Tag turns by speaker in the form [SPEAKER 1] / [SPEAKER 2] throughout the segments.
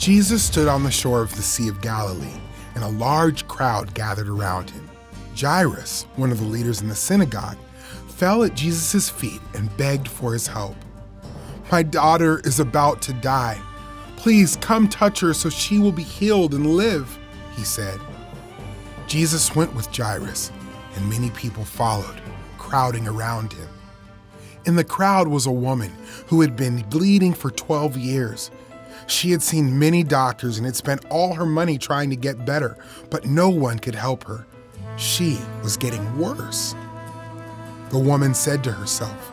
[SPEAKER 1] Jesus stood on the shore of the Sea of Galilee, and a large crowd gathered around him. Jairus, one of the leaders in the synagogue, fell at Jesus' feet and begged for his help. "My daughter is about to die. Please come touch her so she will be healed and live," he said. Jesus went with Jairus, and many people followed, crowding around him. In the crowd was a woman who had been bleeding for 12 years. She had seen many doctors and had spent all her money trying to get better, but no one could help her. She was getting worse. The woman said to herself,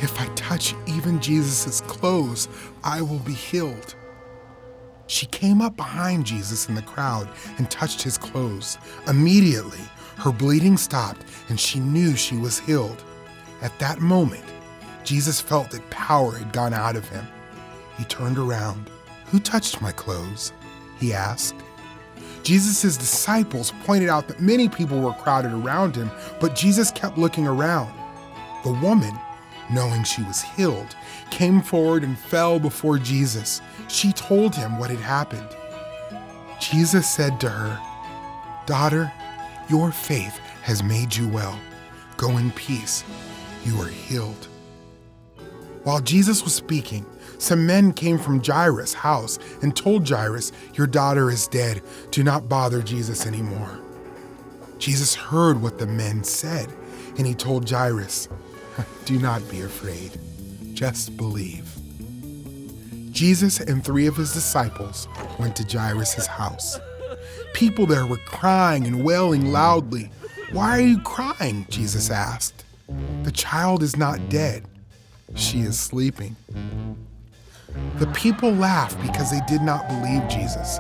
[SPEAKER 1] "If I touch even Jesus' clothes, I will be healed." She came up behind Jesus in the crowd and touched his clothes. Immediately, her bleeding stopped and she knew she was healed. At that moment, Jesus felt that power had gone out of him. He turned around. "Who touched my clothes?" he asked. Jesus' disciples pointed out that many people were crowded around him, but Jesus kept looking around. The woman, knowing she was healed, came forward and fell before Jesus. She told him what had happened. Jesus said to her, "Daughter, your faith has made you well. Go in peace. You are healed." While Jesus was speaking, some men came from Jairus' house and told Jairus, "Your daughter is dead. Do not bother Jesus anymore." Jesus heard what the men said, and he told Jairus, "Do not be afraid. Just believe." Jesus and 3 of his disciples went to Jairus' house. People there were crying and wailing loudly. "Why are you crying?" Jesus asked. "The child is not dead. She is sleeping." The people laughed because they did not believe Jesus,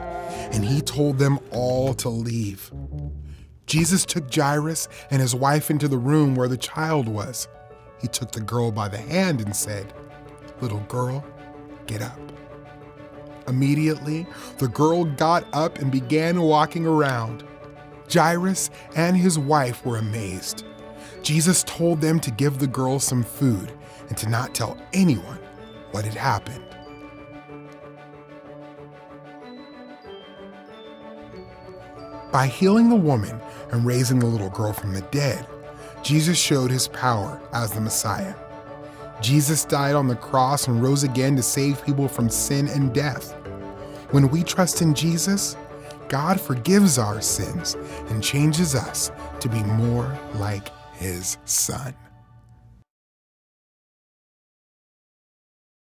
[SPEAKER 1] and he told them all to leave. Jesus took Jairus and his wife into the room where the child was. He took the girl by the hand and said, "Little girl, get up." Immediately, the girl got up and began walking around. Jairus and his wife were amazed. Jesus told them to give the girl some food and to not tell anyone what had happened. By healing the woman and raising the little girl from the dead, Jesus showed his power as the Messiah. Jesus died on the cross and rose again to save people from sin and death. When we trust in Jesus, God forgives our sins and changes us to be more like his Son.